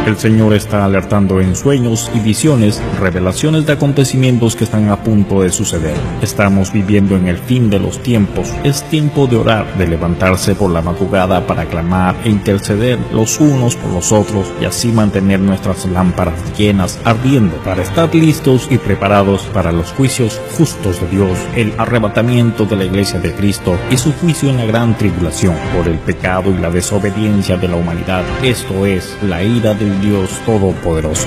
El Señor está alertando en sueños y visiones, revelaciones de acontecimientos que están a punto de suceder. Estamos viviendo en el fin de los tiempos. Es tiempo de orar, de levantarse por la madrugada para clamar e interceder los unos por los otros y así mantener nuestras lámparas llenas, ardiendo, para estar listos y preparados para los juicios justos de Dios, el arrebatamiento de la Iglesia de Cristo y su juicio en la gran tribulación por el pecado y la desobediencia de la humanidad. Esto es la ira del Dios Todopoderoso.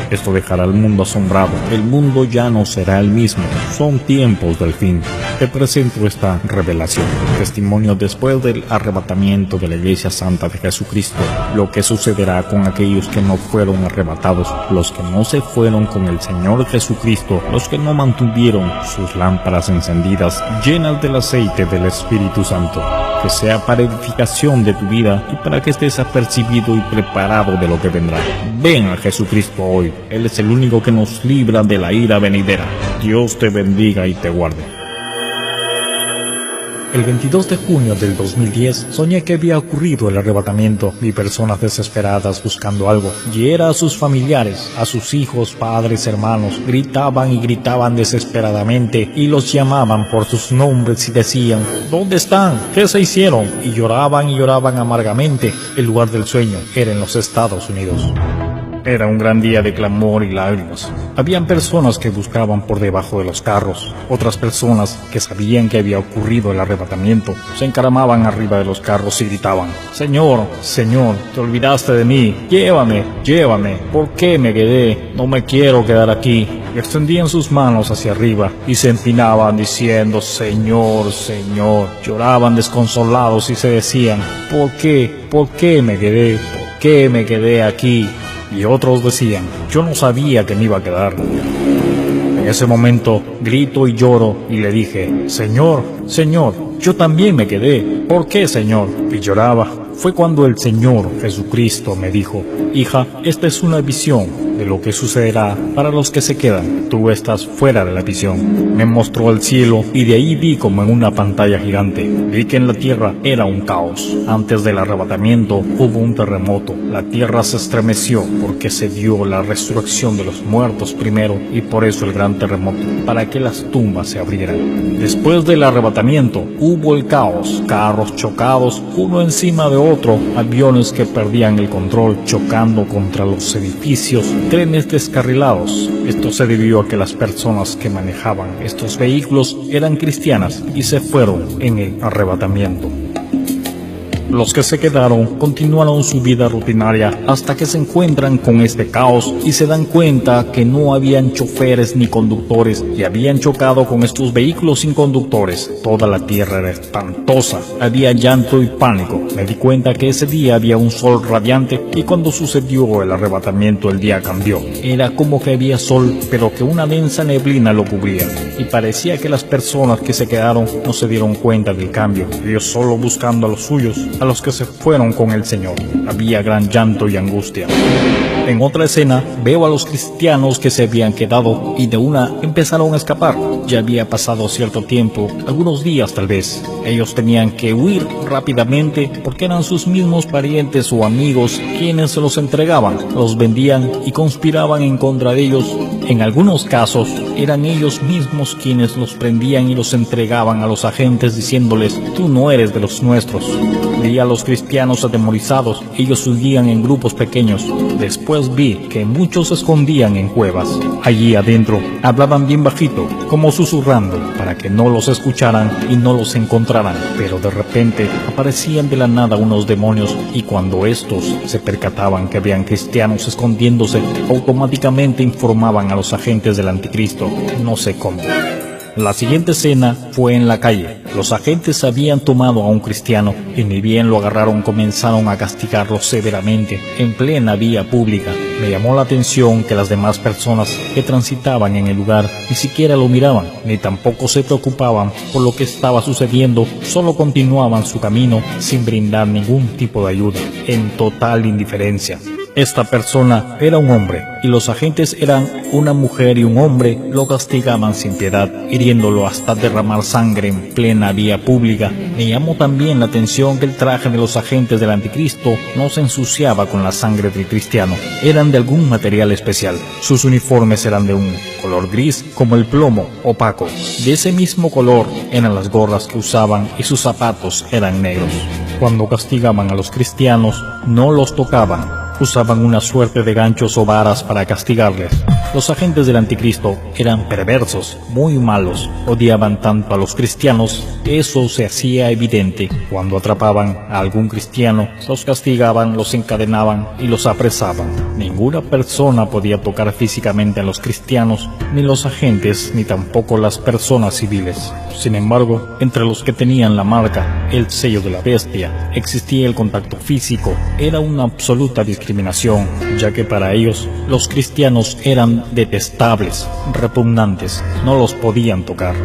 Esto dejará al mundo asombrado. El mundo ya no será el mismo. Son tiempos del fin. Te presento esta revelación. Testimonio después del arrebatamiento de la Iglesia Santa de Jesucristo. Lo que sucederá con aquellos que no fueron arrebatados, los que no se fueron con el Señor Jesucristo, los que no mantuvieron sus lámparas encendidas, llenas del aceite del Espíritu Santo. Que sea para edificación de tu vida y para que estés apercibido y preparado de lo que vendrá. Ven a Jesucristo hoy. Él es el único que nos libra de la ira venidera. Dios te bendiga y te guarde. El 22 de junio del 2010 soñé que había ocurrido el arrebatamiento. Vi personas desesperadas buscando algo, y era a sus familiares, a sus hijos, padres, hermanos. Gritaban y gritaban desesperadamente y los llamaban por sus nombres y decían: ¿dónde están? ¿Qué se hicieron? Y lloraban amargamente. El lugar del sueño era en los Estados Unidos. Era un gran día de clamor y lágrimas. Habían personas que buscaban por debajo de los carros. Otras personas que sabían que había ocurrido el arrebatamiento se encaramaban arriba de los carros y gritaban: Señor, Señor, te olvidaste de mí. Llévame, llévame. ¿Por qué me quedé? No me quiero quedar aquí. Y extendían sus manos hacia arriba y se empinaban diciendo: Señor, Señor. Lloraban desconsolados y se decían: ¿por qué? ¿Por qué me quedé? ¿Por qué me quedé aquí? Y otros decían: yo no sabía que me iba a quedar. En ese momento grito y lloro y le dije: Señor, Señor, yo también me quedé. ¿Por qué, Señor? Y lloraba. Fue cuando el Señor Jesucristo me dijo: hija, esta es una visión de lo que sucederá para los que se quedan. Tú estás fuera de la visión. Me mostró el cielo y de ahí vi como en una pantalla gigante. Vi que en la tierra era un caos. Antes del arrebatamiento hubo un terremoto. La tierra se estremeció porque se dio la resurrección de los muertos primero y por eso el gran terremoto, para que las tumbas se abrieran. Después del arrebatamiento hubo el caos. Carros chocados uno encima de otro, aviones que perdían el control chocando contra los edificios, trenes descarrilados. Esto se debió a que las personas que manejaban estos vehículos eran cristianas y se fueron en el arrebatamiento. Los que se quedaron continuaron su vida rutinaria hasta que se encuentran con este caos y se dan cuenta que no habían choferes ni conductores y habían chocado con estos vehículos sin conductores. Toda la tierra era espantosa, había llanto y pánico. Me di cuenta que ese día había un sol radiante y cuando sucedió el arrebatamiento el día cambió. Era como que había sol, pero que una densa neblina lo cubría y parecía que las personas que se quedaron no se dieron cuenta del cambio. Ellos solo buscando a los suyos, a los que se fueron con el Señor. Había gran llanto y angustia. En otra escena veo a los cristianos que se habían quedado y de una empezaron a escapar. Ya había pasado cierto tiempo, algunos días tal vez. Ellos tenían que huir rápidamente porque eran sus mismos parientes o amigos quienes se los entregaban, los vendían y conspiraban en contra de ellos. En algunos casos eran ellos mismos quienes los prendían y los entregaban a los agentes diciéndoles: tú no eres de los nuestros. Vi a los cristianos atemorizados, ellos huían en grupos pequeños. Después vi que muchos se escondían en cuevas. Allí adentro hablaban bien bajito, como susurrando, para que no los escucharan y no los encontraran. Pero de repente aparecían de la nada unos demonios y cuando estos se percataban que habían cristianos escondiéndose, automáticamente informaban a los agentes del anticristo. No sé cómo. La siguiente escena fue en la calle. Los agentes habían tomado a un cristiano y ni bien lo agarraron comenzaron a castigarlo severamente en plena vía pública. Me llamó la atención que las demás personas que transitaban en el lugar ni siquiera lo miraban, ni tampoco se preocupaban por lo que estaba sucediendo, solo continuaban su camino sin brindar ningún tipo de ayuda, en total indiferencia. Esta persona era un hombre y los agentes eran una mujer y un hombre lo castigaban sin piedad, hiriéndolo hasta derramar sangre en plena vía pública. Me llamó también la atención que el traje de los agentes del anticristo no se ensuciaba con la sangre del cristiano. Eran de algún material especial. Sus uniformes eran de un color gris como el plomo opaco. De ese mismo color eran las gorras que usaban y sus zapatos eran negros. Cuando castigaban a los cristianos, no los tocaban. Usaban una suerte de ganchos o varas para castigarles. Los agentes del anticristo eran perversos, muy malos, odiaban tanto a los cristianos que eso se hacía evidente. Cuando atrapaban a algún cristiano, los castigaban, los encadenaban y los apresaban. Ninguna persona podía tocar físicamente a los cristianos, ni los agentes, ni tampoco las personas civiles. Sin embargo, entre los que tenían la marca, el sello de la bestia, existía el contacto físico. Era una absoluta discriminación, ya que para ellos los cristianos eran detestables, repugnantes, no los podían tocar.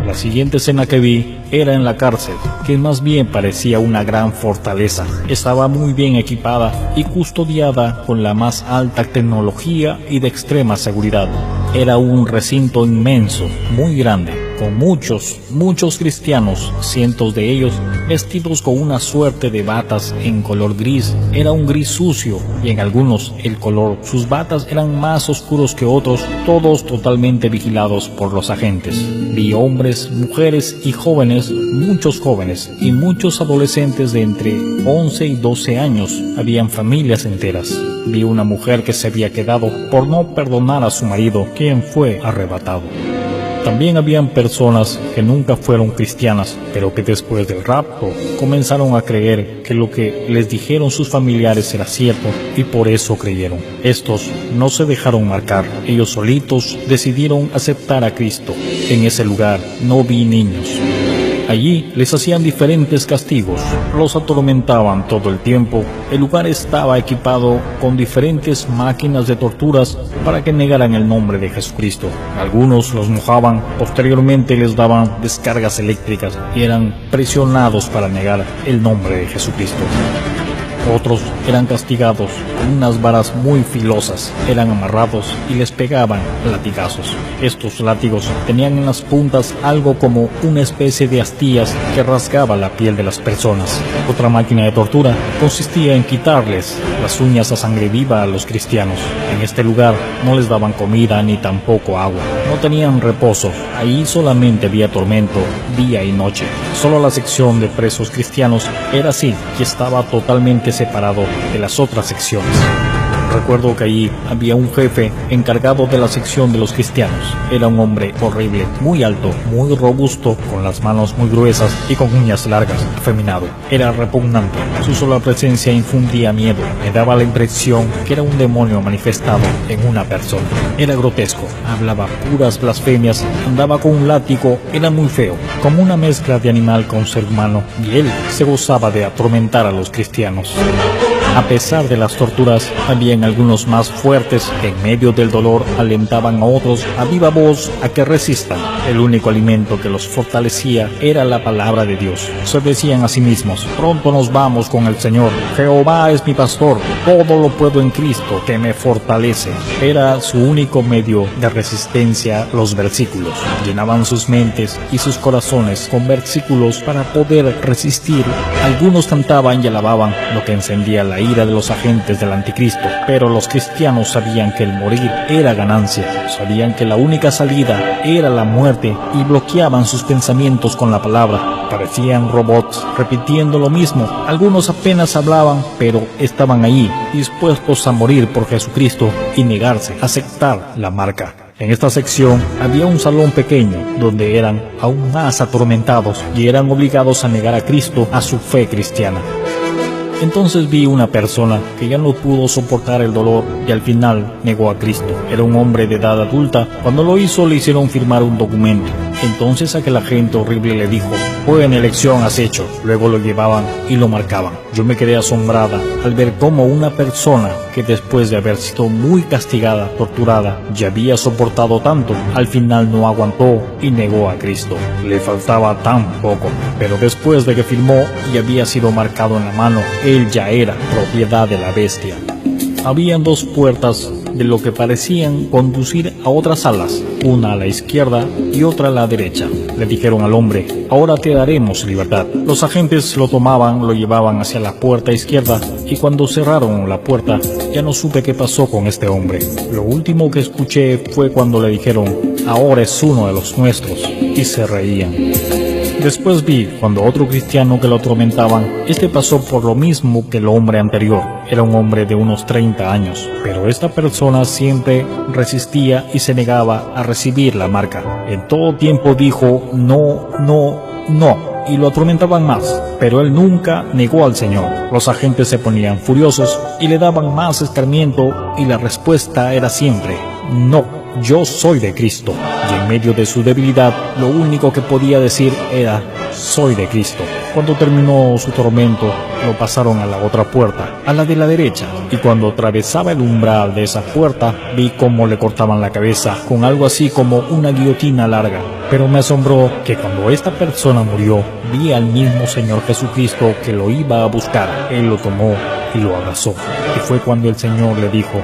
La siguiente escena que vi era en la cárcel, que más bien parecía una gran fortaleza. Estaba muy bien equipada y custodiada con la más alta tecnología y de extrema seguridad. Era un recinto inmenso, muy grande, con muchos cristianos, cientos de ellos vestidos con una suerte de batas en color gris. Era un gris sucio y en algunos el color. Sus batas eran más oscuros que otros, todos totalmente vigilados por los agentes. Vi hombres, mujeres y jóvenes, muchos jóvenes y muchos adolescentes de entre 11 y 12 años. Habían familias enteras. Vi una mujer que se había quedado por no perdonar a su marido, quien fue arrebatado. También habían personas que nunca fueron cristianas, pero que después del rapto comenzaron a creer que lo que les dijeron sus familiares era cierto y por eso creyeron. Estos no se dejaron marcar, ellos solitos decidieron aceptar a Cristo. En ese lugar no vi niños. Allí les hacían diferentes castigos, los atormentaban todo el tiempo. El lugar estaba equipado con diferentes máquinas de torturas para que negaran el nombre de Jesucristo. Algunos los mojaban, posteriormente les daban descargas eléctricas y eran presionados para negar el nombre de Jesucristo. Otros eran castigados con unas varas muy filosas, eran amarrados y les pegaban latigazos. Estos látigos tenían en las puntas algo como una especie de astillas que rasgaba la piel de las personas. Otra máquina de tortura consistía en quitarles las uñas a sangre viva a los cristianos. En este lugar no les daban comida ni tampoco agua. No tenían reposo. Ahí solamente había tormento día y noche. Solo la sección de presos cristianos era así y estaba totalmente separado de las otras secciones. Recuerdo que allí había un jefe encargado de la sección de los cristianos. Era un hombre horrible, muy alto, muy robusto, con las manos muy gruesas y con uñas largas, afeminado. Era repugnante. Su sola presencia infundía miedo. Me daba la impresión que era un demonio manifestado en una persona. Era grotesco, hablaba puras blasfemias, andaba con un látigo, era muy feo, como una mezcla de animal con ser humano, y él se gozaba de atormentar a los cristianos. A pesar de las torturas, habían algunos más fuertes que en medio del dolor alentaban a otros a viva voz a que resistan. El único alimento que los fortalecía era la palabra de Dios. Se decían a sí mismos: pronto nos vamos con el Señor. Jehová es mi pastor, todo lo puedo en Cristo que me fortalece. Era su único medio de resistencia los versículos. Llenaban sus mentes y sus corazones con versículos para poder resistir. Algunos cantaban y alababan, lo que encendía la ira de los agentes del anticristo, pero los cristianos sabían que el morir era ganancia, sabían que la única salida era la muerte y bloqueaban sus pensamientos con la palabra. Parecían robots repitiendo lo mismo. Algunos apenas hablaban, pero estaban ahí, dispuestos a morir por Jesucristo y negarse a aceptar la marca. En esta sección había un salón pequeño donde eran aún más atormentados y eran obligados a negar a Cristo, a su fe cristiana. Entonces vi una persona que ya no pudo soportar el dolor y al final negó a Cristo. Era un hombre de edad adulta. Cuando lo hizo le hicieron firmar un documento. Entonces aquel agente horrible le dijo: buena elección has hecho. Luego lo llevaban y lo marcaban. Yo me quedé asombrada al ver cómo una persona que después de haber sido muy castigada, torturada, ya había soportado tanto, al final no aguantó y negó a Cristo. Le faltaba tan poco, pero después de que firmó y había sido marcado en la mano, él ya era propiedad de la bestia. Habían dos puertas de lo que parecían conducir a otras salas, una a la izquierda y otra a la derecha. Le dijeron al hombre: ahora te daremos libertad. Los agentes lo tomaban, lo llevaban hacia la puerta izquierda, y cuando cerraron la puerta ya no supe qué pasó con este hombre. Lo último que escuché fue cuando le dijeron: ahora es uno de los nuestros, y se reían. Después vi cuando otro cristiano que lo atormentaban, pasó por lo mismo que el hombre anterior. Era un hombre de unos 30 años, pero esta persona siempre resistía y se negaba a recibir la marca. En todo tiempo dijo no, no, no, y lo atormentaban más, pero él nunca negó al Señor. Los agentes se ponían furiosos y le daban más escarmiento, y la respuesta era siempre: no, yo soy de Cristo. Y en medio de su debilidad, lo único que podía decir era: soy de Cristo. Cuando terminó su tormento, lo pasaron a la otra puerta, a la de la derecha, y cuando atravesaba el umbral de esa puerta, vi cómo le cortaban la cabeza con algo así como una guillotina larga. Pero me asombró que cuando esta persona murió, vi al mismo Señor Jesucristo que lo iba a buscar. Él lo tomó y lo abrazó. Y fue cuando el Señor le dijo: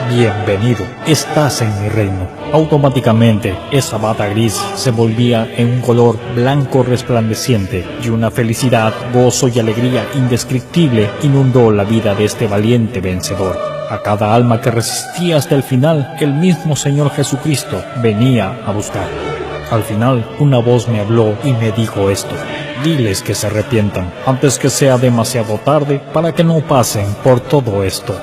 bienvenido, estás en mi reino. Automáticamente, esa bata gris se volvía en un color blanco resplandeciente, y una felicidad, gozo y alegría indescriptible inundó la vida de este valiente vencedor. A cada alma que resistía hasta el final, el mismo Señor Jesucristo venía a buscar. Al final, una voz me habló y me dijo esto: diles que se arrepientan antes que sea demasiado tarde para que no pasen por todo esto.